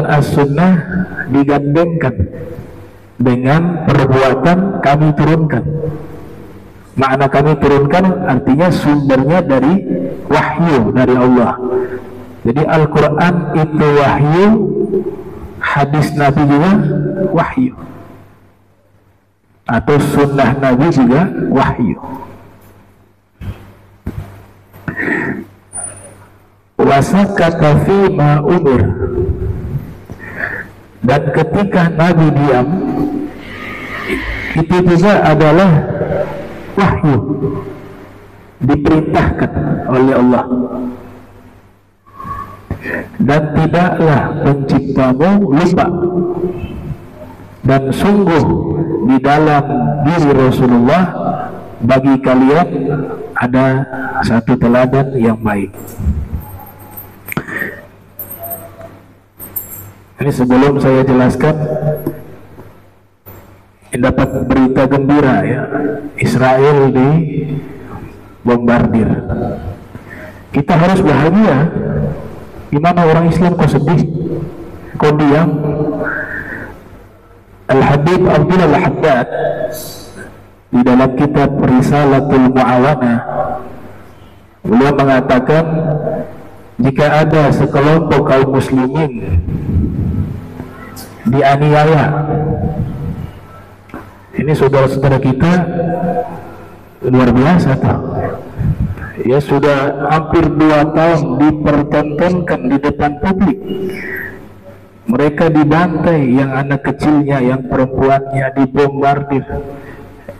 as-sunnah digandengkan dengan perbuatan kami turunkan. Makna kami turunkan artinya sumbernya dari wahyu dari Allah. Jadi Al-Quran itu wahyu, hadis Nabi juga wahyu, atau sunnah Nabi juga wahyu. Wasakata fima umir, dan ketika Nabi diam, itu juga adalah wahyu, diperintahkan oleh Allah. Dan tidaklah penciptamu lupa, dan sungguh di dalam diri Rasulullah bagi kalian ada satu teladan yang baik. Ini sebelum saya jelaskan, dapat berita gembira ya, Israel dibombardir. Kita harus bahagia. Gimana orang Islam kok sedih, kok diam? Al-Habib Abdullah Al-Haddad di dalam kitab Risalatul Mu'awanah, beliau mengatakan, jika ada sekelompok kaum muslimin dianiaya, ini saudara-saudara kita luar biasa tuh. Ya, sudah hampir 2 tahun dipertontonkan di depan publik. Mereka dibantai, yang anak kecilnya, yang perempuannya dibombardir.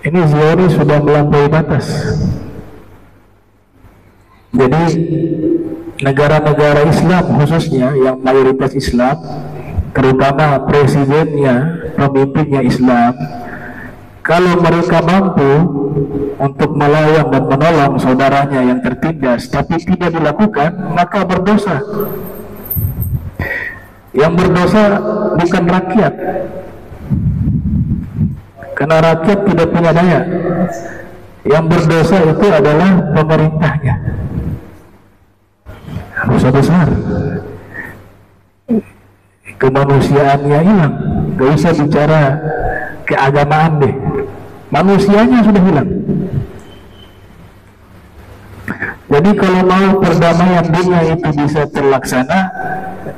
Ini Zionis sudah melampaui batas. Jadi negara-negara Islam khususnya yang mayoritas Islam, terutama presidennya, pemimpinnya Islam, kalau mereka mampu untuk melawan dan menolong saudaranya yang tertindas tapi tidak dilakukan, maka berdosa. Yang berdosa bukan rakyat, karena rakyat tidak punya daya. Yang berdosa itu adalah pemerintahnya. Dosa besar, kemanusiaannya hilang. Gak usah bicara keagamaan deh, manusianya sudah hilang. Jadi kalau mau perdamaian dunia itu bisa terlaksana,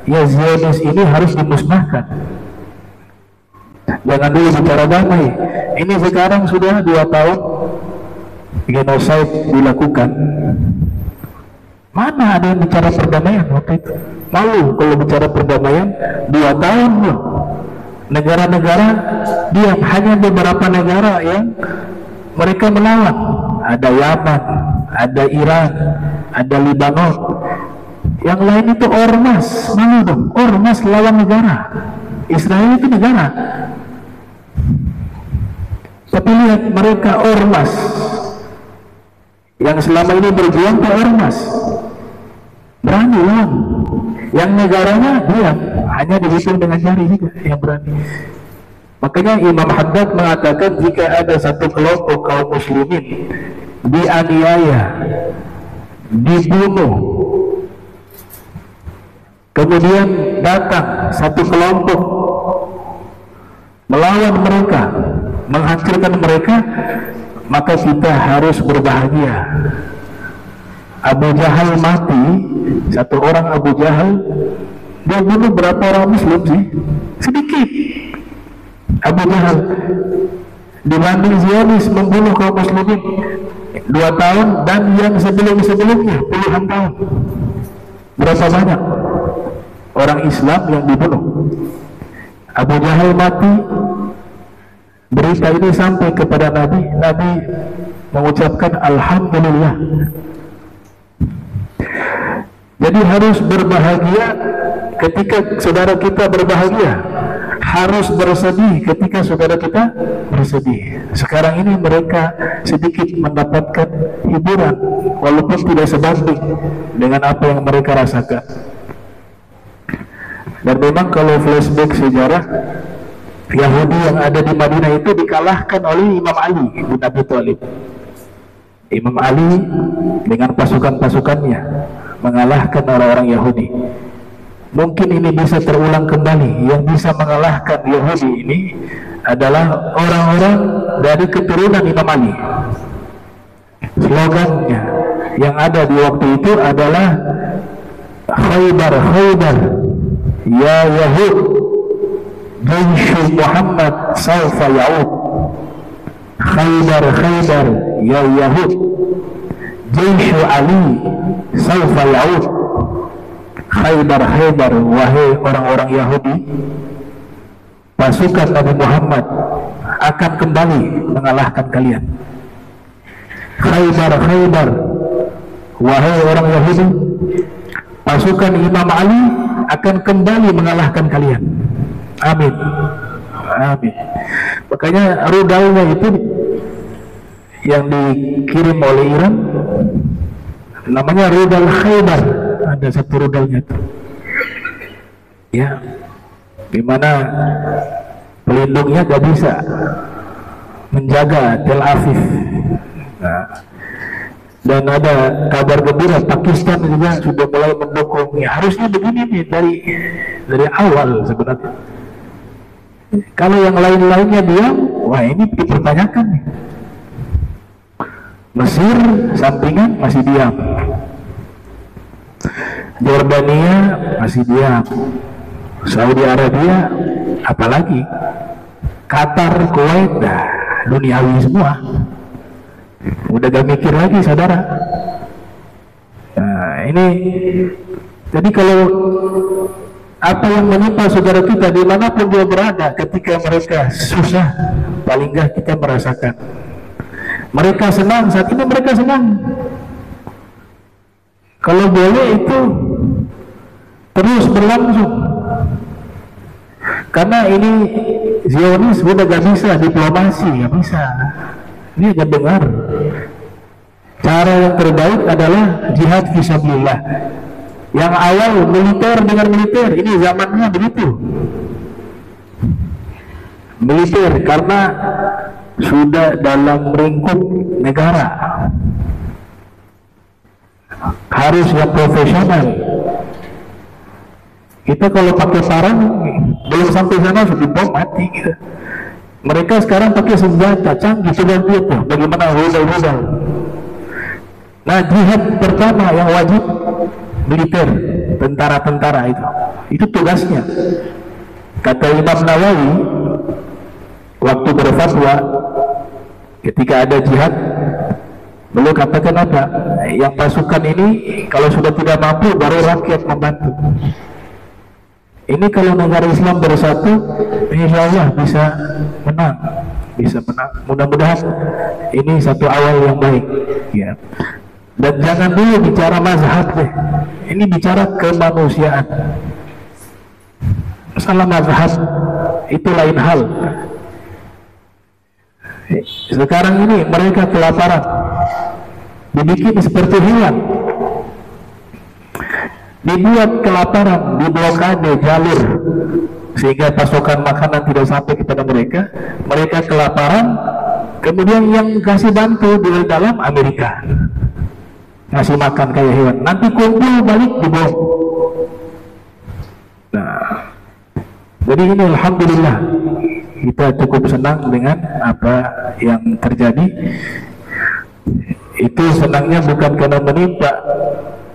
ya Zionis ini harus dimusnahkan. Jangan dulu bicara damai. Ini sekarang sudah 2 tahun genocide dilakukan. Mana ada yang bicara perdamaian waktu itu? Malu kalau bicara perdamaian. 2 tahun loh. Negara-negara diam, hanya beberapa negara yang mereka melawan. Ada Yaman, ada Iran, ada Libanon. Yang lain itu ormas. Mana dong? Ormas lawan negara. Israel itu negara. Tapi lihat, mereka ormas yang selama ini berjuang ke ormas, berani lawan. Yang negaranya diam, hanya dihitung dengan jari juga yang berani. Makanya Imam Haddad mengatakan, jika ada satu kelompok kaum muslimin dianiaya, dibunuh, kemudian datang satu kelompok melawan mereka, menghancurkan mereka, maka kita harus berbahagia. Abu Jahal mati, satu orang Abu Jahal, dia bunuh berapa orang muslim sih? Sedikit. Abu Jahal dibanding Zionis membunuh kaum muslimin 2 tahun, dan yang sebelum-sebelumnya puluhan tahun. Berapa banyak orang Islam yang dibunuh? Abu Jahal mati, berita ini sampai kepada Nabi. Nabi mengucapkan Alhamdulillah. Jadi harus berbahagia ketika saudara kita berbahagia, harus bersedih ketika saudara kita bersedih. Sekarang ini mereka sedikit mendapatkan hiburan, walaupun tidak sebanding dengan apa yang mereka rasakan. Dan memang kalau flashback sejarah, Yahudi yang ada di Madinah itu dikalahkan oleh Imam Ali bin Abi Thalib. Imam Ali dengan pasukan-pasukannya mengalahkan orang-orang Yahudi. mungkin ini bisa terulang kembali. Yang bisa mengalahkan Yahudi ini adalah orang-orang dari keturunan Imam Ali. Slogannya yang ada di waktu itu adalah Khaybar, Khaybar, ya Yahud, Jaishu Muhammad sawfa ya'ud. Khaybar, Khaybar, ya Yahud, Jaishu Ali sawfa ya'ud. Khaybar, Khaybar, wahai orang-orang Yahudi, pasukan Nabi Muhammad akan kembali mengalahkan kalian. Khaybar, Khaybar, wahai orang Yahudi, pasukan Imam Ali akan kembali mengalahkan kalian. Amin. Amin. Makanya rudalnya itu yang dikirim oleh Iran namanya rudal Khaybar. Ada satu rudalnya itu, ya, dimana pelindungnya gak bisa menjaga Tel Aviv. Nah, dan ada kabar gembira, Pakistan juga sudah mulai mendukung. Ya, harusnya begini nih dari awal sebenarnya. Kalau yang lain-lainnya diam, wah ini dipertanyakan nih. Mesir sampingan masih diam, Jordania masih diam, Saudi Arabia apalagi, Qatar, Kuwait, dah duniawi semua, udah gak mikir lagi saudara. Nah ini, jadi kalau apa yang menimpa saudara kita dimanapun dia berada, ketika mereka susah, paling gak kita merasakan. Mereka senang, saat ini mereka senang. Kalau boleh itu terus berlangsung, karena ini Zionis udah gak bisa diplomasi, gak bisa. Dia gak dengar. Cara yang terbaik adalah jihad fisabilillah. Yang awal militer dengan militer, ini zamannya begitu. Militer karena sudah dalam lingkup negara, harus yang profesional. Kita kalau pakai parang belum sampai sana sudah bom mati gitu. Mereka sekarang pakai senjata canggih, sudah lihat tuh bagaimana rudal-rudal. Nah jihad pertama yang wajib militer, tentara-tentara itu tugasnya. Kata Imam Nawawi waktu berfatwa ketika ada jihad, beliau katakan apa? Yang pasukan ini kalau sudah tidak mampu baru rakyat membantu. Ini kalau negara Islam bersatu, insya Allah bisa menang, bisa menang. Mudah-mudahan ini satu awal yang baik, ya. Dan jangan dulu bicara mazhab deh. Ini bicara kemanusiaan. Masalah mazhab itu lain hal. Sekarang ini mereka kelaparan, dibikin seperti hewan, dibuat kelaparan, diblokade jalur sehingga pasokan makanan tidak sampai kepada mereka. Mereka kelaparan, kemudian yang kasih bantu di dalam Amerika ngasih makan kayak hewan, nanti kumpul balik dibom. Nah, jadi ini alhamdulillah kita cukup senang dengan apa yang terjadi. Itu senangnya bukan karena menimpa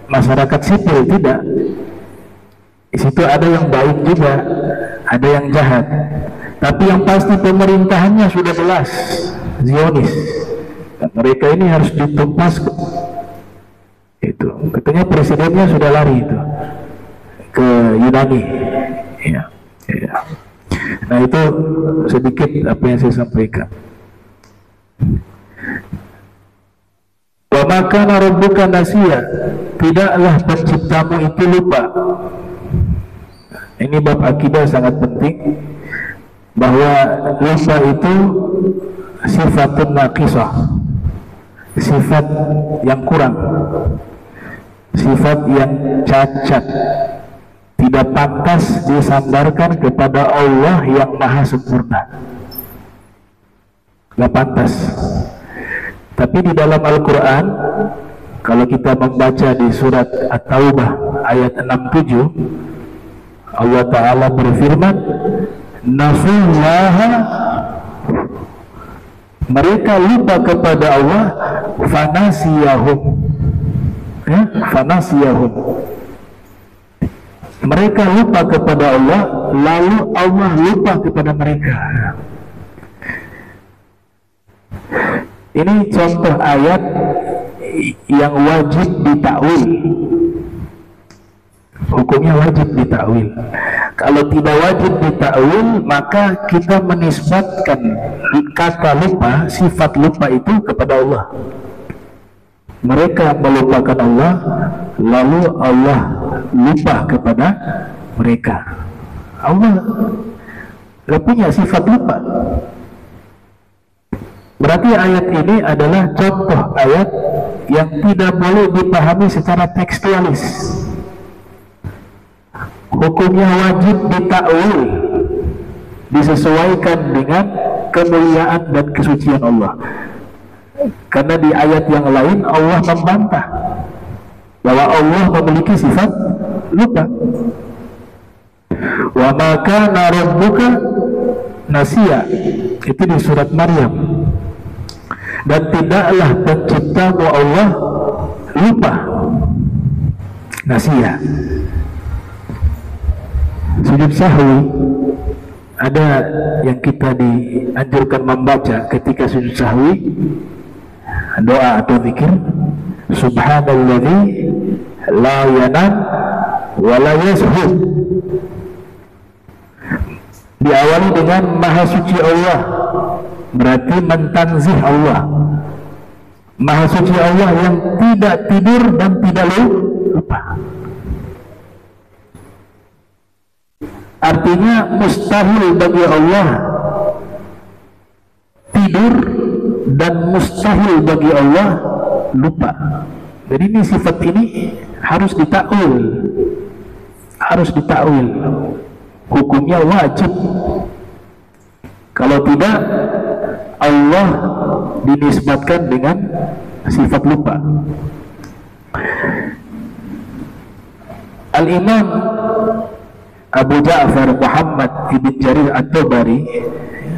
masyarakat sipil, tidak. Di situ ada yang baik juga, ada yang jahat. Tapi yang pasti pemerintahannya sudah jelas Zionis. Dan mereka ini harus ditumpas. Itu katanya presidennya sudah lari itu ke Yunani, ya, ya. Nah itu sedikit apa yang saya sampaikan. Wa maka rabbuka nasiya, tidaklah penciptamu itu lupa. Ini bab akidah sangat penting, bahwa lupa itu sifatun naqisah, sifat yang kurang, sifat yang cacat, tidak pantas disandarkan kepada Allah yang maha sempurna, gak pantas. Tapi di dalam Al-Quran, kalau kita membaca di surat At-Taubah ayat 67, Allah Ta'ala berfirman, nasullaha, mereka lupa kepada Allah, fanasiyahum, ya, fanasiyahum, mereka lupa kepada Allah, lalu Allah lupa kepada mereka. Ini contoh ayat yang wajib ditakwil. Hukumnya wajib ditakwil. Kalau tidak wajib ditakwil, maka kita menisbatkan kata lupa, sifat lupa itu kepada Allah. Mereka melupakan Allah, lalu Allah lupa kepada mereka. Allah gak punya sifat lupa. Berarti ayat ini adalah contoh ayat yang tidak boleh dipahami secara tekstualis. Hukumnya wajib ditakwil, disesuaikan dengan kemuliaan dan kesucian Allah. Karena di ayat yang lain Allah membantah bahwa Allah memiliki sifat lupa. Wa ma kana rabbuka nasiya, itu di surat Maryam. Dan tidaklah penciptamu Allah lupa, nasiya. Sujud sahwi ada yang kita dianjurkan membaca ketika sujud sahwi, doa atau zikir, subhanalladzi la yanam wa la yashhud. Diawali dengan maha suci Allah, berarti mentanzih Allah. Maha suci Allah yang tidak tidur dan tidak lupa. Artinya mustahil bagi Allah tidur dan mustahil bagi Allah lupa. Jadi ini sifat ini harus ditakwil, harus ditakwil. Hukumnya wajib. Kalau tidak, Allah dinisbatkan dengan sifat lupa. Al-Imam Abu Ja'far Muhammad ibn Jarir At-Tabari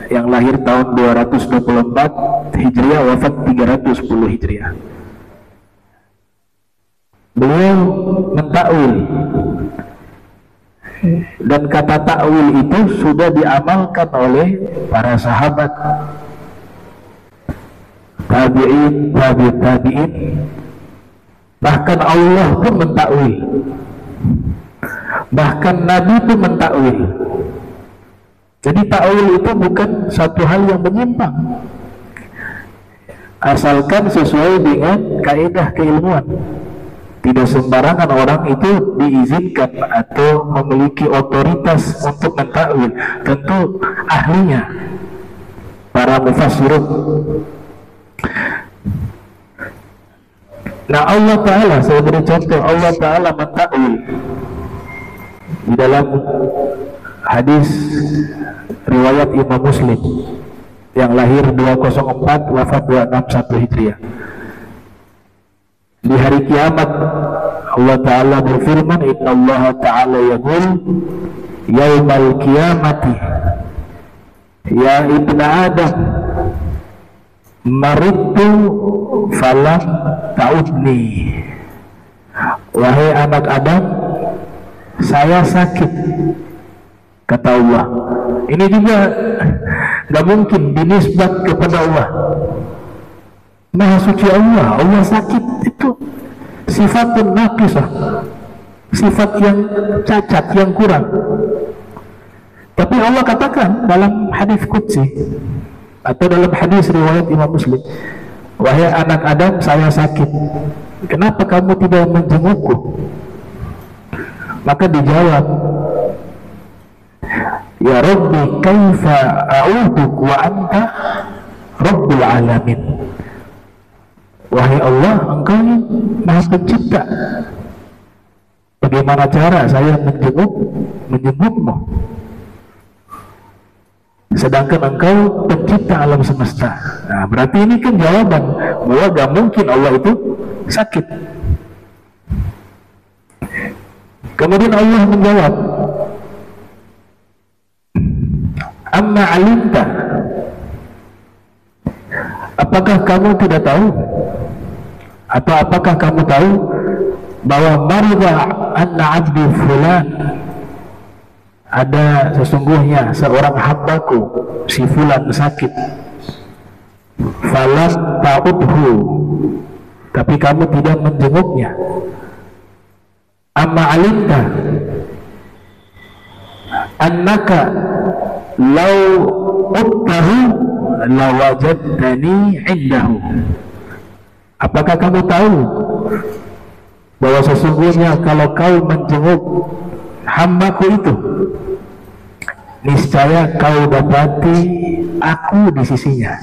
yang lahir tahun 224 Hijriah, wafat 310 Hijriah. Beliau mentakwil, dan kata takwil itu sudah diamalkan oleh para sahabat, tabi'in, tabi'in, bahkan Allah pun mentakwil, bahkan Nabi pun mentakwil. Jadi takwil itu bukan satu hal yang menyimpang, asalkan sesuai dengan kaidah keilmuan. Tidak sembarangan orang itu diizinkan atau memiliki otoritas untuk mentakwil. Tentu ahlinya, para mufassirun. Nah, Allah Ta'ala, saya beri contoh, Allah Ta'ala mentakwil di dalam hadis riwayat Imam Muslim yang lahir 204 wafat 261 Hijriah. Di hari kiamat Allah Ta'ala berfirman, Inna Allah Ta'ala yaqul yaumal qiyamati ya ibna Adam maridtu falam ta'udni. Wahai anak Adam, saya sakit, kata Allah. Ini juga gak mungkin dinisbat kepada Allah. Maha suci Allah, Allah sakit itu sifatun naqisah, sifat yang cacat, yang kurang. Tapi Allah katakan dalam hadis qudsi atau dalam hadis riwayat Imam Muslim, wahai anak Adam, saya sakit, kenapa kamu tidak menjengukku? Maka dijawab, ya Rabbi kaifa a'uduk wa anta Rabbul Alamin. Wahai Allah, Engkau Maha Pencipta, bagaimana cara saya menjengukmu sedangkan Engkau Pencipta alam semesta? Nah, berarti ini kan jawaban bahwa gak mungkin Allah itu sakit. Kemudian Allah menjawab, Amma alimta, apakah kamu tidak tahu, atau apakah kamu tahu bahwa marida anna abdi fulan, ada sesungguhnya seorang hambaku si fulan sakit, falam ta'udhu, tapi kamu tidak menjenguknya. Amma alimta annaka law uttahu lawajadtani indahu, apakah kamu tahu bahwa sesungguhnya kalau kau menjenguk hambaku itu, niscaya kau dapati aku di sisinya.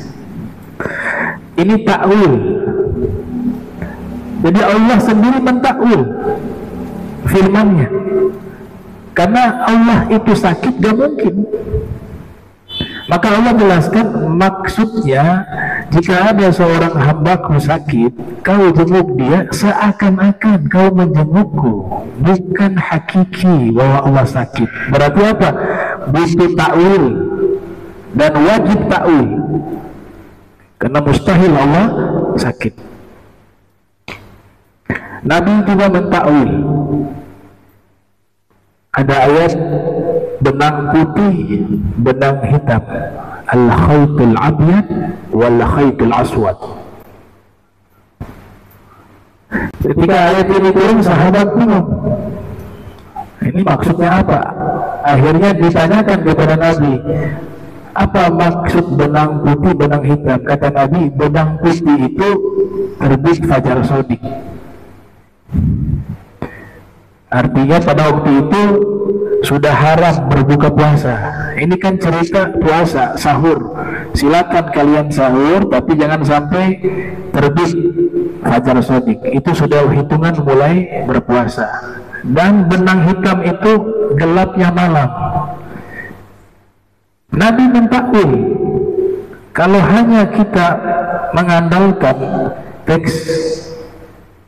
Ini takwil. Jadi Allah sendiri mentakwil firman-Nya. Karena Allah itu sakit gak mungkin. Maka Allah jelaskan maksudnya, jika ada seorang hambaku sakit, kau jenguk dia seakan-akan kau menjengukku, bukan hakiki bahwa Allah sakit. Berarti apa? Butuh takwil dan wajib takwil, karena mustahil Allah sakit. Nabi juga mentakwil. Ada ayat benang putih, benang hitam, al-khaytul abyad wal khaytul aswad. Ketika ayat ini turun, sahabat bingung, ini maksudnya apa? Akhirnya ditanyakan kepada Nabi, apa maksud benang putih, benang hitam? Kata Nabi, benang putih itu terbit fajar sodik. Artinya pada waktu itu sudah haram berbuka puasa. Ini kan cerita puasa, sahur. Silakan kalian sahur, tapi jangan sampai terbit fajar sodik. Itu sudah hitungan mulai berpuasa. Dan benang hitam itu gelapnya malam. Nabi mentakwil. Kalau hanya kita mengandalkan teks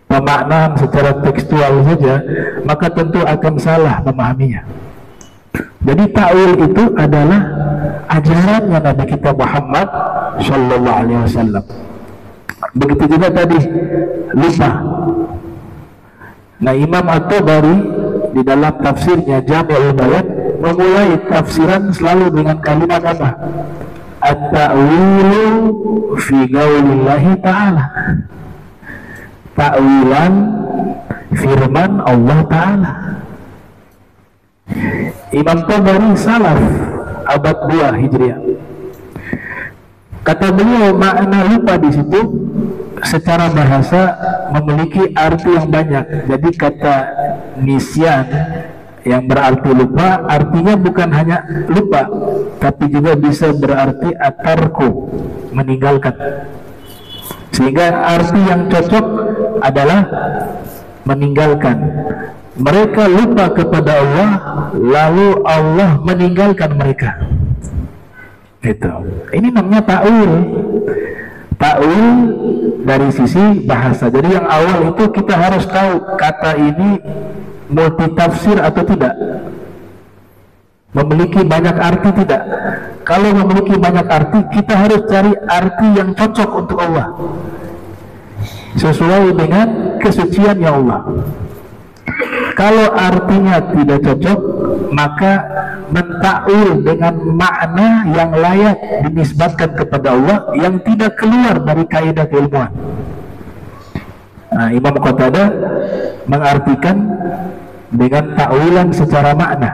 pemaknaan secara tekstual saja, maka tentu akan salah memahaminya. Jadi takwil itu adalah ajarannya Nabi kita Muhammad Sallallahu Alaihi Wasallam. Begitu juga tadi lupa. Nah, Imam At-Tabari di dalam tafsirnya Jami'ul Bayan memulai tafsiran selalu dengan kalimat apa? At-ta'wilu fi qaulillahi ta'ala. Ta'wilan firman Allah Ta'ala. Imam Tabari salaf abad 2 Hijriah. Kata beliau, makna lupa di situ secara bahasa memiliki arti yang banyak. Jadi kata nisyan yang berarti lupa, artinya bukan hanya lupa, tapi juga bisa berarti atarku, meninggalkan. Sehingga arti yang cocok adalah meninggalkan. Mereka lupa kepada Allah, lalu Allah meninggalkan mereka. Itu. Ini namanya ta'wil. Ta'wil dari sisi bahasa. Jadi yang awal itu kita harus tahu kata ini multitafsir atau tidak, memiliki banyak arti tidak. Kalau memiliki banyak arti, kita harus cari arti yang cocok untuk Allah, sesuai dengan kesuciannya Allah. Kalau artinya tidak cocok, maka mentakwil dengan makna yang layak dinisbatkan kepada Allah yang tidak keluar dari kaidah keilmuan. Nah, Imam Qatadah mengartikan dengan takwilan secara makna.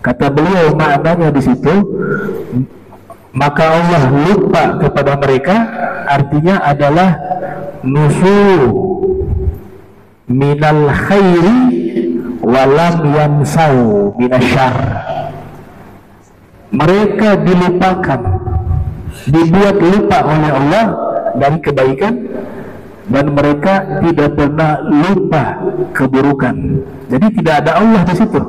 Kata beliau maknanya di situ, maka Allah lupa kepada mereka, artinya adalah nusul minal khairi walam yansau minasyar. Mereka dilupakan, dibuat lupa oleh Allah dari kebaikan, dan mereka tidak pernah lupa keburukan. Jadi tidak ada Allah di situ.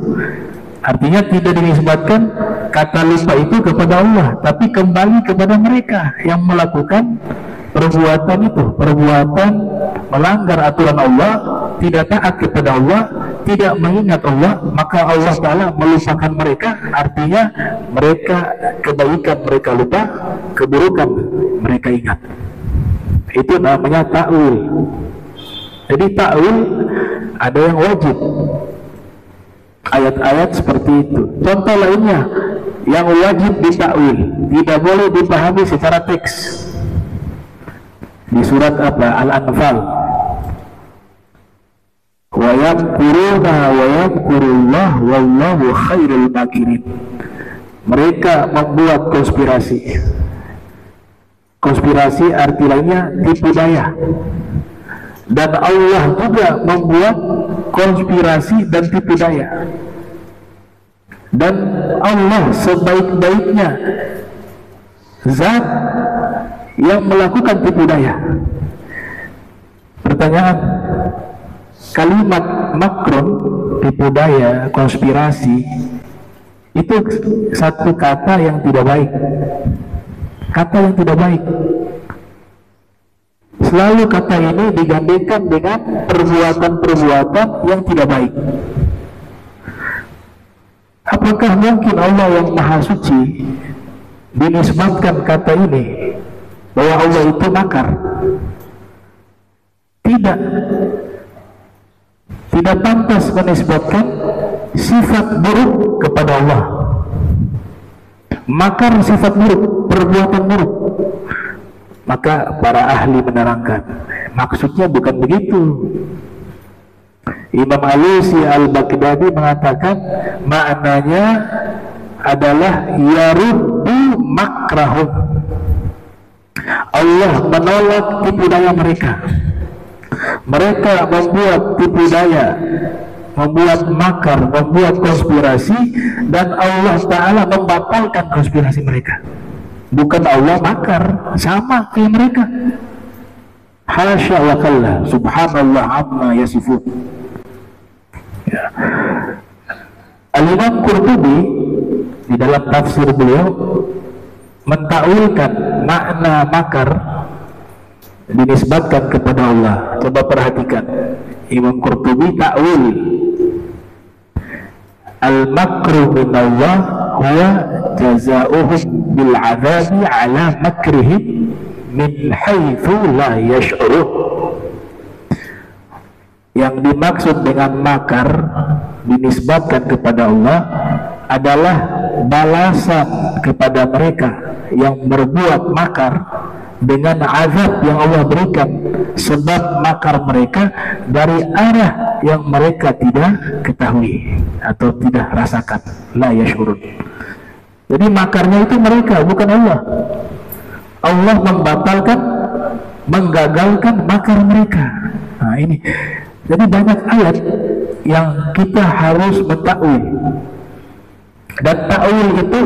Artinya tidak dinisbatkan kata lupa itu kepada Allah, tapi kembali kepada mereka yang melakukan perbuatan itu, perbuatan melanggar aturan Allah tidak taat kepada Allah, tidak mengingat Allah, maka Allah Ta'ala melupakan mereka. Artinya mereka kebaikan mereka lupa, keburukan mereka ingat. Itu namanya ta'wil. Jadi ta'wil ada yang wajib, ayat-ayat seperti itu. Contoh lainnya yang wajib ditakwil, tidak boleh dipahami secara teks. Di surat apa? Al-Anfal. Wa yamkuruna wa yamkurullah wallahu khairul makirin. Mereka membuat konspirasi. Konspirasi arti lainnya tipu daya. Dan Allah juga membuat konspirasi dan tipu daya. Dan Allah sebaik-baiknya zat yang melakukan tipu daya. Pertanyaan, kalimat makron, tipu daya, konspirasi, itu satu kata yang tidak baik. Kata yang tidak baik. Selalu kata ini digantikan dengan perbuatan-perbuatan yang tidak baik. Apakah mungkin Allah yang Maha Suci dinisbatkan kata ini bahwa Allah itu makar? Tidak. Tidak pantas menisbatkan sifat buruk kepada Allah. Makar sifat buruk, perbuatan buruk. Maka para ahli menerangkan, maksudnya bukan begitu. Imam Alusi Al-Baghdadi mengatakan maknanya adalah yaruddu makrahum. Allah menolak tipu daya mereka. Mereka membuat tipu daya, membuat makar, membuat konspirasi, dan Allah Ta'ala membatalkan konspirasi mereka. Bukan Allah makar, sama kayak mereka. Hasya wa kalla, subhanallah amma yasifun. Ya. Al-Imam Qurtubi di dalam tafsir beliau mentakwilkan makna makar dinisbatkan kepada Allah. Coba perhatikan, Imam Qurtubi takwil al-makru minallah huwa jazaohum bil azabi ala makrihim min haitsu la yash'urun. Yang dimaksud dengan makar dinisbatkan kepada Allah adalah balasan kepada mereka yang berbuat makar dengan azab yang Allah berikan sebab makar mereka dari arah yang mereka tidak ketahui atau tidak rasakan, la yashurun. Jadi makarnya itu mereka, bukan Allah. Allah membatalkan, menggagalkan makar mereka. Nah ini, jadi banyak ayat yang kita harus mentakwil, dan takwil itu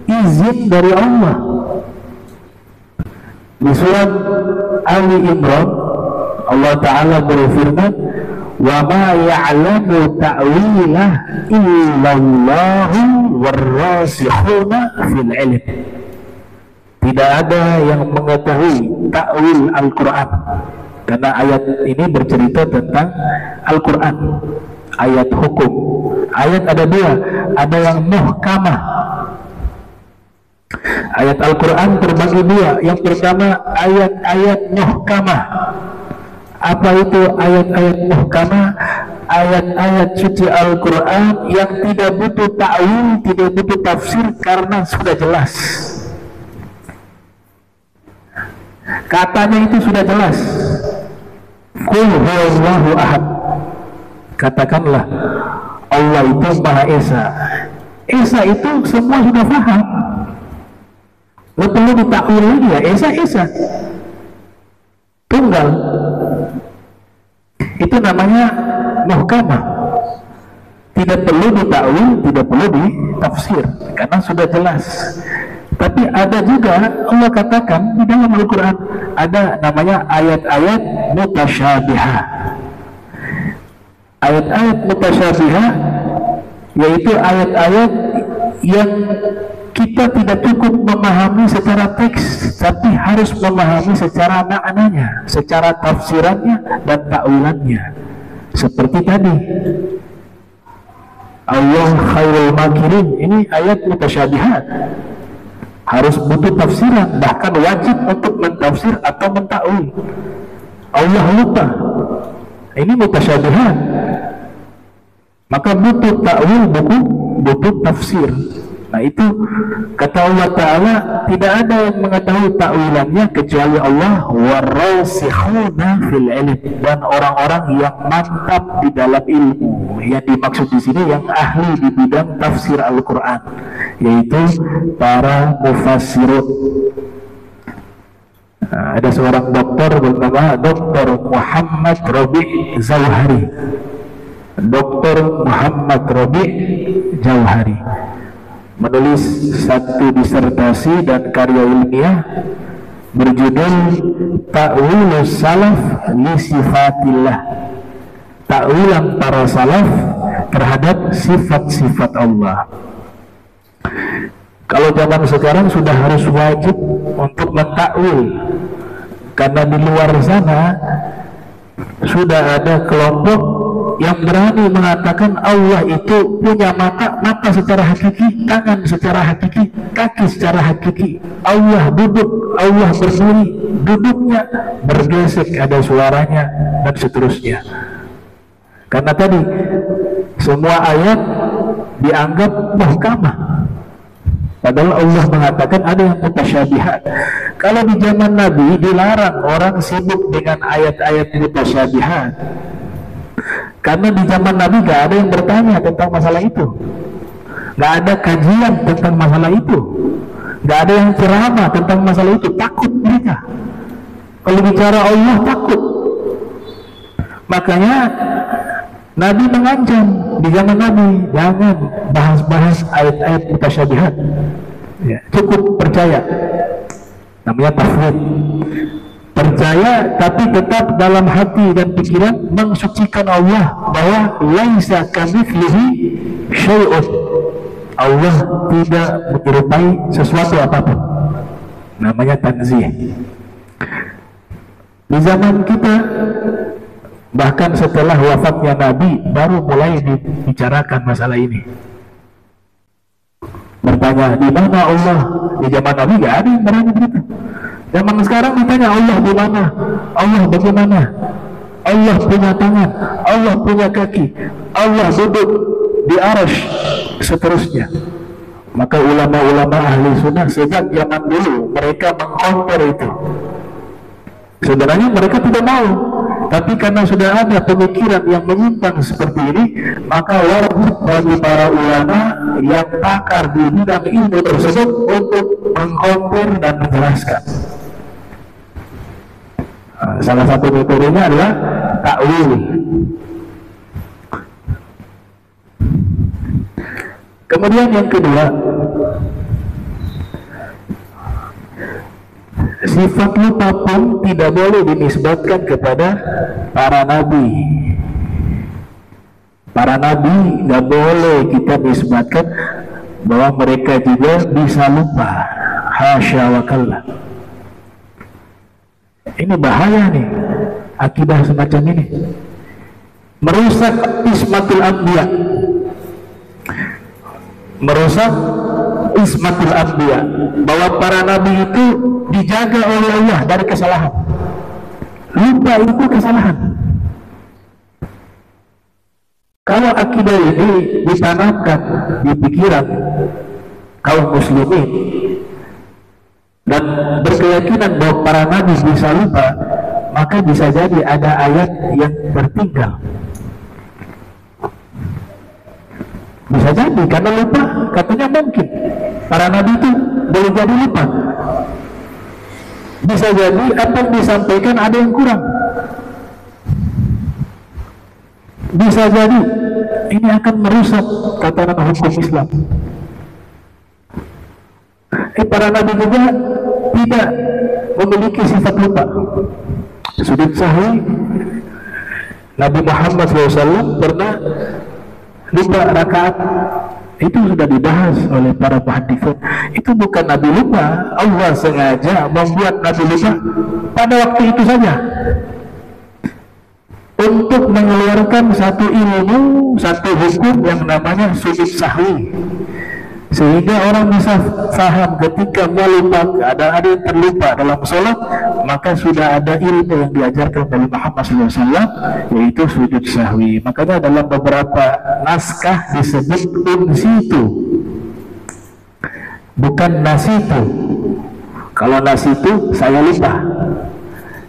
izin dari Allah. Di surat Ali Imran Allah Ta'ala berfirman, wa ma ya'lamu ta'wilah illallahu warrasikhuna fil ilm. Tidak ada yang mengetahui takwil Al-Quran, karena ayat ini bercerita tentang Al-Quran, ayat hukum. Ayat ada dua, ada yang muhkamah. Ayat Al-Quran terbagi dua. Yang pertama ayat-ayat muhkamah. Apa itu ayat-ayat muhkamah? Ayat-ayat suci Al-Quran yang tidak butuh ta'wil, tidak butuh tafsir, karena sudah jelas. Katanya itu sudah jelas. Qul huwallahu ahad. Katakanlah Allah itu Maha Esa. Esa itu semua sudah paham. Nggak perlu ditakwil lagi ya, Esa tunggal. Itu namanya muhkamah. Tidak perlu ditakwil, tidak perlu ditafsir, karena sudah jelas. Tapi ada juga Allah katakan di dalam Al-Quran, ada namanya ayat-ayat mutasyabihah. Ayat-ayat mutasyabihah yaitu ayat-ayat yang kita tidak cukup memahami secara teks, tapi harus memahami secara maknanya, secara tafsirannya dan takwilannya. Seperti tadi, Allah khairul makirin, ini ayat mutasyabihat, harus butuh tafsiran, bahkan wajib untuk mentafsir atau mentakwil. Allah lupa, ini mutasyabihat, maka butuh takwil, butuh tafsir. Nah itu kata Allah Ta'ala, tidak ada yang mengetahui takwilannya kecuali Allah, warasikhuna fil ilm, dan orang-orang yang mantap di dalam ilmu. Yang dimaksud di sini yang ahli di bidang tafsir Al-Quran, yaitu para mufassirun. Nah, ada seorang dokter bernama Dr. Muhammad Rabi' Jauhari. Dr. Muhammad Rabi' Jauhari menulis satu disertasi dan karya ilmiah berjudul Ta'wilus Salaf li Sifatillah, takwilan para salaf terhadap sifat-sifat Allah. Kalau zaman sekarang sudah harus wajib untuk mentakwil, karena di luar sana sudah ada kelompok yang berani mengatakan Allah itu punya mata secara hakiki, tangan secara hakiki, kaki secara hakiki. Allah duduk, Allah berdiri, duduknya bergesek, ada suaranya, dan seterusnya. Karena tadi semua ayat dianggap muhkamah, padahal Allah mengatakan ada yang mutasyabihat. Kalau di zaman Nabi dilarang orang sibuk dengan ayat-ayat mutasyabihat, karena di zaman Nabi gak ada yang bertanya tentang masalah itu, gak ada kajian tentang masalah itu, gak ada yang ceramah tentang masalah itu. Takut mereka kalau bicara Allah, takut. Makanya Nabi mengancam di zaman Nabi, jangan bahas-bahas ayat-ayat mutasyabihat ya, cukup percaya, namanya tafwid. Percaya tapi tetap dalam hati dan pikiran mensucikan Allah bahwa laisa kamitslihi syai'un, Allah tidak menyerupai sesuatu apapun, namanya tanzih. Di zaman kita, bahkan setelah wafatnya Nabi, baru mulai dibicarakan masalah ini. Bertanya di mana Allah, di zaman Nabi gak ada yang berani begitu. Zaman sekarang ditanya Allah di mana, Allah bagaimana, Allah punya tangan, Allah punya kaki, Allah duduk di arasy, seterusnya. Maka ulama-ulama ahli sunnah sejak zaman dulu mereka mengcounter itu. Sebenarnya mereka tidak mau, tapi karena sudah ada pemikiran yang menyimpang seperti ini, maka wajib bagi para ulama yang pakar di bidang ilmu tersebut untuk mengcounter dan menjelaskan. Salah satu metodenya adalah takwil. Kemudian yang kedua, sifat lupa pun tidak boleh dinisbatkan kepada para nabi. Para nabi nggak boleh kita nisbatkan bahwa mereka juga bisa lupa. Hasya wa kalla. Ini bahaya nih, akidah semacam ini merusak ismatul anbiya, merusak ismatul anbiya, bahwa para nabi itu dijaga oleh Allah dari kesalahan. Lupa itu kesalahan. Kalau akidah ini ditanamkan di pikiran kaum muslimin dan berkeyakinan bahwa para nabi bisa lupa, maka bisa jadi ada ayat yang tertinggal. Bisa jadi karena lupa, katanya mungkin para nabi itu boleh jadi lupa. Bisa jadi apa yang disampaikan ada yang kurang. Bisa jadi ini akan merusak tatanan hukum Islam. Para nabi juga tidak memiliki sifat lupa. Sudut sahih, Nabi Muhammad SAW pernah lupa rakaat. Itu sudah dibahas oleh para muhaddisin. Itu bukan Nabi lupa, Allah sengaja membuat Nabi lupa pada waktu itu saja untuk mengeluarkan satu ilmu, satu hukum yang namanya sujud sahwi, sehingga orang bisa paham ketika melupakan, ada yang terlupa dalam sholat, maka sudah ada ilmu yang diajarkan oleh Muhammad SAW, yaitu sujud sahwi. Makanya dalam beberapa naskah disebut unsitu, bukan nasitu. Kalau nasitu saya lupa,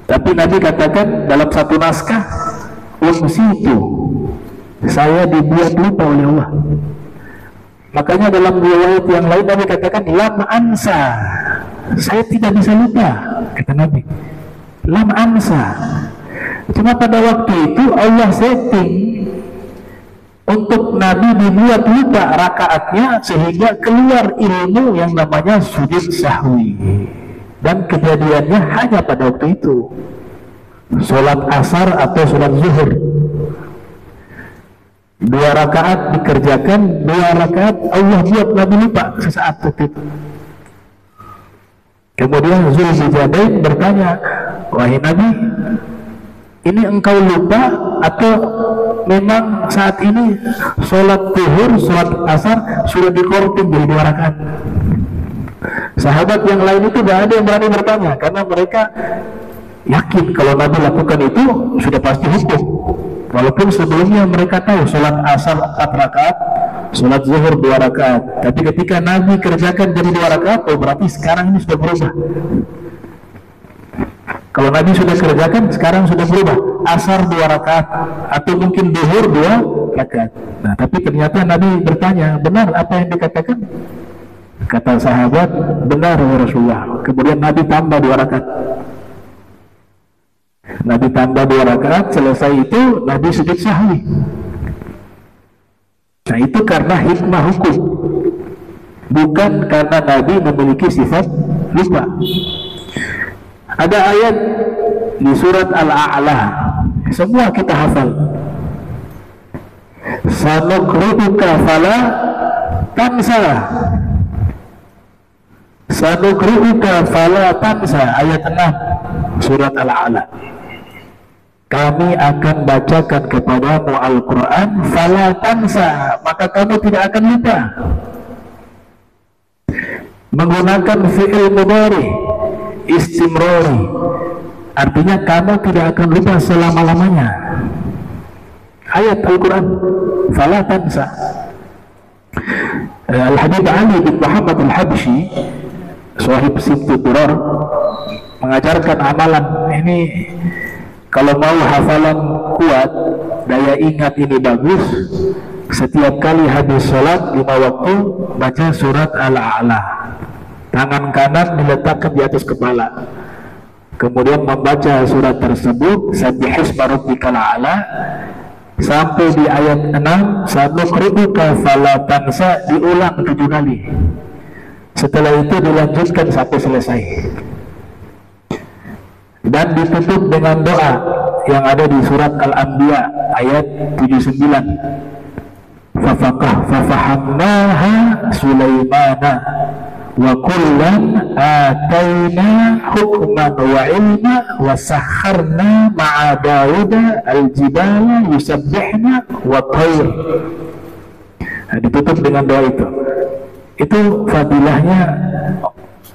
tapi Nabi katakan dalam satu naskah unsitu, saya dibuat lupa oleh Allah. Makanya dalam riwayat yang lain Nabi katakan lam ansa, saya tidak bisa lupa, kata Nabi. Lam ansa. Cuma pada waktu itu Allah setting untuk Nabi dibuat lupa rakaatnya sehingga keluar ilmu yang namanya sujud sahwi. Dan kejadiannya hanya pada waktu itu, sholat asar atau sholat zuhur. 2 rakaat dikerjakan, 2 rakaat Allah buat Nabi lupa sesaat itu. Kemudian Zulhijjain bertanya, wahai Nabi, ini engkau lupa atau memang saat ini sholat zuhur, sholat asar sudah dikorting jadi 2 rakaat? Sahabat yang lain itu tidak ada yang berani bertanya, karena mereka yakin kalau Nabi lakukan itu sudah pasti hukum. Walaupun sebelumnya mereka tahu sholat asar 4 rakaat, sholat zuhur 2 rakaat. Tapi ketika Nabi kerjakan jadi 2 rakaat, oh berarti sekarang ini sudah berubah. Kalau Nabi sudah kerjakan, sekarang sudah berubah. Asar 2 rakaat, atau mungkin zuhur 2 rakaat. Nah, tapi ternyata Nabi bertanya, benar apa yang dikatakan? Kata sahabat, benar ya Rasulullah. Kemudian Nabi tambah 2 rakaat. Nabi tambah 2 rakaat, selesai itu Nabi sujud sahwi. Nah, itu karena hikmah hukum, bukan karena Nabi memiliki sifat lupa. Ada ayat di surat Al-A'la, semua kita hafal. Sanuqri'uka fala tansa. Sanuqri'uka fala tansa, ayat 6 surat Al-A'la. Kami akan bacakan kepadamu Al-Quran, fala tansa, maka kamu tidak akan lupa. Menggunakan fi'il mudhari istimrari, artinya kamu tidak akan lupa selama-lamanya. Ayat Al-Quran, fala tansa. Al-Habib Ali bin Muhammad Al-Habsyi, sahib Sibtu Durar, mengajarkan amalan ini. Kalau mau hafalan kuat, daya ingat ini bagus, setiap kali habis sholat 5 waktu baca surat Al-A'la. Tangan kanan diletakkan di atas kepala, kemudian membaca surat tersebut Sabbihisma rabbikal a'la sampai di ayat 6, sanuqri'uka fala tansa, diulang 7 kali. Setelah itu dilanjutkan sampai selesai, dan ditutup dengan doa yang ada di surat Al-Anbiya ayat 79. Fafahamnaha Sulaimana wa kullan atayna hukman wa ilma wa sakharna ma'a Dawuda al-jibala yusabbihna wa tayr. Nah, ditutup dengan doa itu. Itu fadilahnya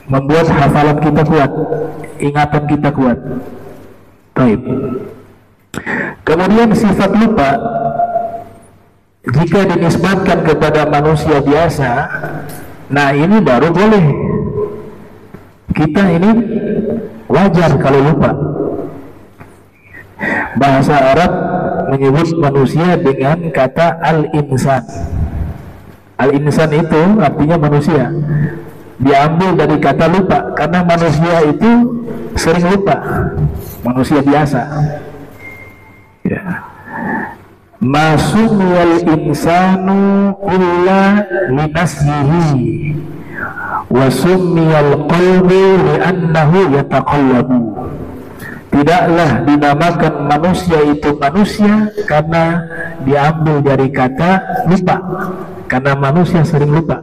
membuat hafalan kita kuat, ingatan kita kuat. Baik. Kemudian sifat lupa jika dinisbatkan kepada manusia biasa, nah ini baru boleh. Kita ini wajar kalau lupa. Bahasa Arab menyebut manusia dengan kata al-insan. Al-insan itu artinya manusia, diambil dari kata lupa, karena manusia itu sering lupa, manusia biasa ya. Masumul insanu illa linasyihi wa summiyal qalbu li'annahu yataqallabu. Tidaklah dinamakan manusia itu manusia karena diambil dari kata lupa, karena manusia sering lupa.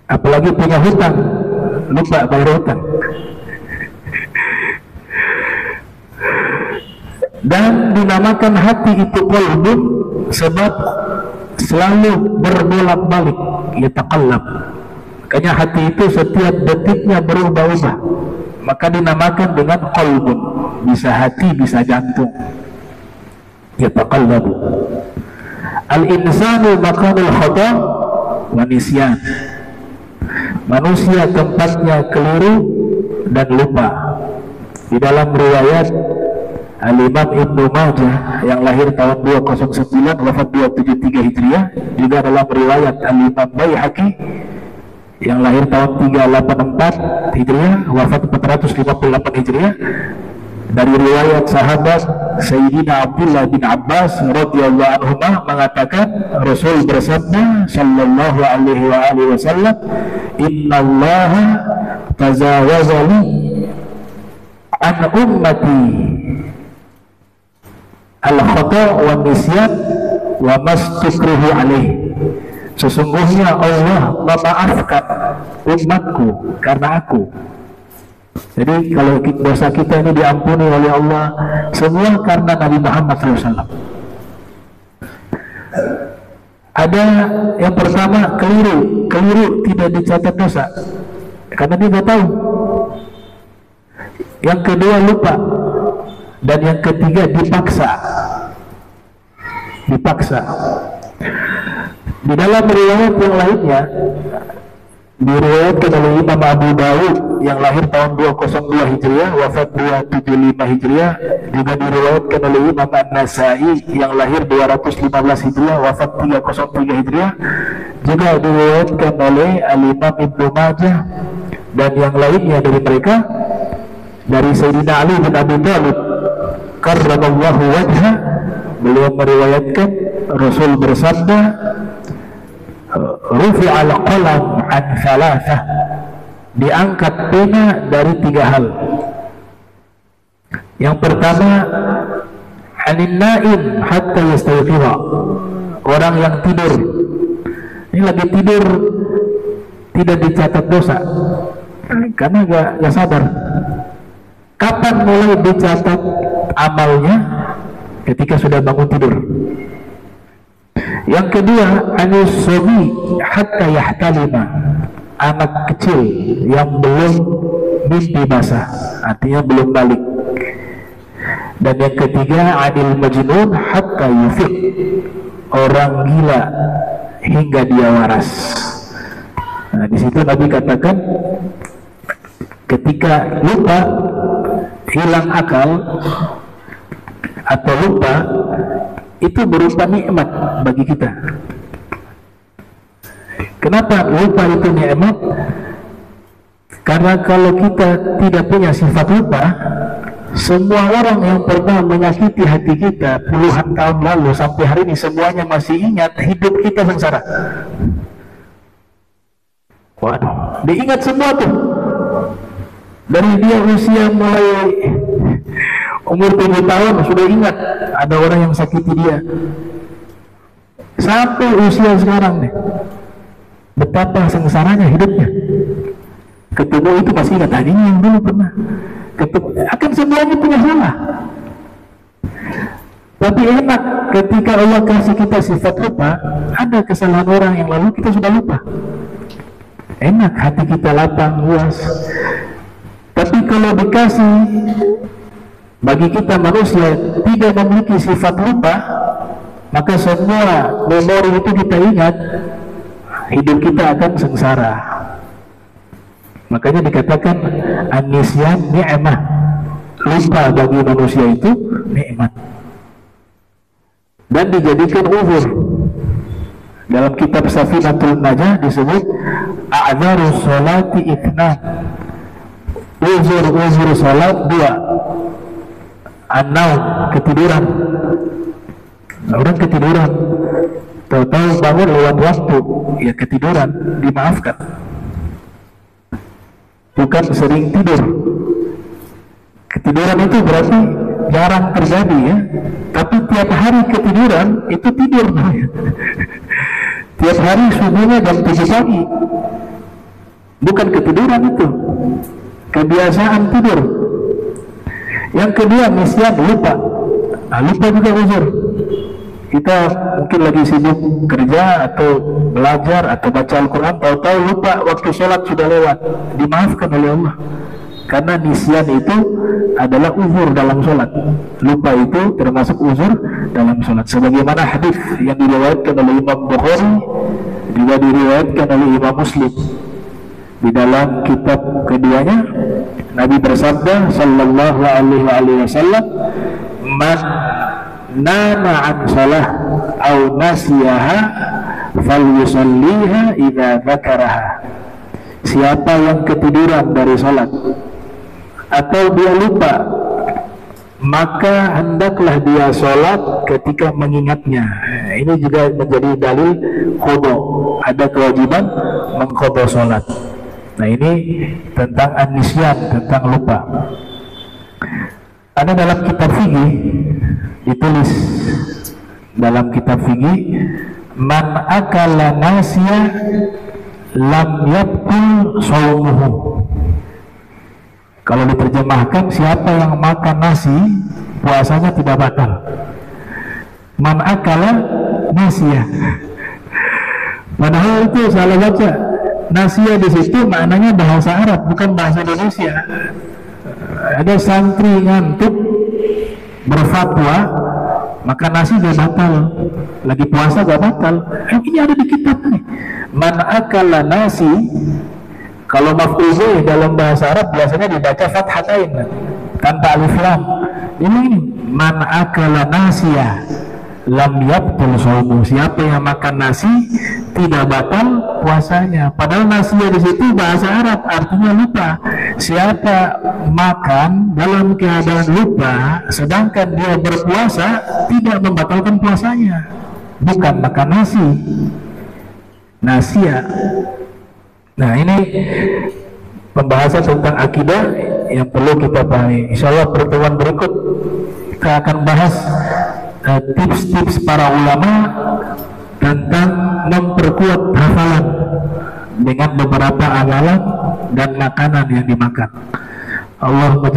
Apalagi punya hutang, lupa bayar hutang. Dan dinamakan hati itu qalbun sebab selalu berbolak-balik, yataqallab. Makanya hati itu setiap detiknya berubah-ubah, maka dinamakan dengan qalbun. Bisa hati, bisa jantung. Yataqallabu. Al-insanu maqamul khata wa nisyan. Manusia tempatnya keliru dan lupa. Di dalam riwayat Al-Imam Ibnu Majah yang lahir tahun 209 wafat 273 Hijriah, juga dalam riwayat Al-Imam Baihaqi yang lahir tahun 384 Hijriah wafat 458 Hijriah, dari riwayat sahabat Sayyidina Abdullah bin Abbas radhiyallahu anhu mengatakan, Rasul bersabda sallallahu alaihi wa alihi wasallam, innallaha tazawaza li an ummati al-khata' wa nisyan wa mastukrihu alaih. Sesungguhnya Allah memaafkan umatku karena aku. Jadi kalau dosa kita ini diampuni oleh Allah semua karena Nabi Muhammad SAW. Ada yang pertama keliru tidak dicatat dosa karena dia nggak tahu. Yang kedua lupa, dan yang ketiga dipaksa. Di dalam riwayat yang lainnya diriwayatkan oleh Imam Abu Dawud yang lahir tahun 202 Hijriah wafat 275 Hijriah, juga diriwayatkan oleh Imam An-Nasai yang lahir 215 Hijriah wafat 303 Hijriah, juga diriwayatkan oleh Al-Imam Ibnu Majah dan yang lainnya dari mereka, dari Sayyidina Ali bin Abi Thalib karramallahu wajha, beliau meriwayatkan Rasul bersabda, rufi'al qalam an thalathah, diangkat pena dari 3 hal. Yang pertama, anin naim hatta yastayqiza, orang yang tidur. Ini lagi tidur tidak dicatat dosa karena gak sadar. Kapan mulai dicatat amalnya? Ketika sudah bangun tidur. Yang kedua, anis sobi hatta yahtalima, anak kecil yang belum mimpi basah, artinya belum balik. Dan yang ketiga, anil majnun hatta yufiq, orang gila hingga dia waras. Nah, di situ Nabi katakan, ketika lupa, hilang akal atau lupa, itu berupa nikmat bagi kita. Kenapa lupa itu nikmat? Karena kalau kita tidak punya sifat lupa, semua orang yang pernah menyakiti hati kita puluhan tahun lalu sampai hari ini semuanya masih ingat, hidup kita sengsara. Waduh, diingat semua tuh. Dari dia usia mulai umur 7 tahun sudah ingat ada orang yang sakiti dia, sampai usia sekarang nih, betapa sengsaranya hidupnya. Ketemu itu masih ingat, tadinya yang dulu pernah ketemu, akan semuanya punya salah. Tapi enak ketika Allah kasih kita sifat lupa, ada kesalahan orang yang lalu kita sudah lupa, enak, hati kita lapang, luas. Tapi kalau dikasih, bagi kita manusia tidak memiliki sifat lupa, maka semua memori itu kita ingat, hidup kita akan sengsara. Makanya dikatakan an-nisyan ni'mah, lupa bagi manusia itu nikmat, dan dijadikan uzur. Dalam kitab Safinatul Najah disebut a'dzarus sholati itsnan, uzur salat 2, an-naum, ketiduran. Nah, orang ketiduran, tahu-tahu bangun lewat waktu, ya ketiduran, dimaafkan. Bukan sering tidur. Ketiduran itu berarti jarang terjadi ya, tapi tiap hari ketiduran itu tidur. Tiap hari subuhnya jam 7 pagi, bukan ketiduran, itu kebiasaan tidur. Yang kedua, nisyan, lupa. lupa juga uzur. Kita mungkin lagi sibuk kerja atau belajar atau baca Al-Quran, tahu-tahu lupa waktu sholat sudah lewat, dimaafkan oleh Allah. Karena nisyan itu adalah uzur dalam sholat. Lupa itu termasuk uzur dalam sholat. Sebagaimana hadis yang diriwayatkan oleh Imam Bukhari, juga diriwayatkan oleh Imam Muslim. Di dalam kitab keduanya, Nabi bersabda sallallahu alaihi wasallam, "Man nama an salah au nasiyaha falyusalliha idza dzakaraha." Siapa yang ketiduran dari salat atau dia lupa, maka hendaklah dia salat ketika mengingatnya. Ini juga menjadi dalil qada, ada kewajiban mengqada salat. Nah, ini tentang an-nisyan, tentang lupa. Ada dalam kitab fikih ditulis, dalam kitab fikih, man akala nasiya lam yabtul shaumuhu. Kalau diterjemahkan, siapa yang makan nasi puasanya tidak batal. Man akala nasiya, padahal itu salah baca. Nasiya di situ maknanya bahasa Arab, bukan bahasa Indonesia. Ada santri ngantuk berfatwa maka nasi gak batal, lagi puasa gak batal. Ini ada di kitab nih. Man akala nasi, kalau maf'ul dalam bahasa Arab biasanya dibaca fathatain tanpa alif lam. Ini man akala nasiya lam yabtul shaumu. Siapa yang makan nasi tidak batal puasanya. Padahal nasi di situ bahasa Arab artinya lupa. Siapa makan dalam keadaan lupa sedangkan dia berpuasa, tidak membatalkan puasanya. Bukan makan nasi, nasia. Nah, ini pembahasan tentang akidah yang perlu kita pahami. Insyaallah pertemuan berikut kita akan bahas tips-tips para ulama tentang memperkuat hafalan dengan beberapa amalan dan makanan yang dimakan. Allahumma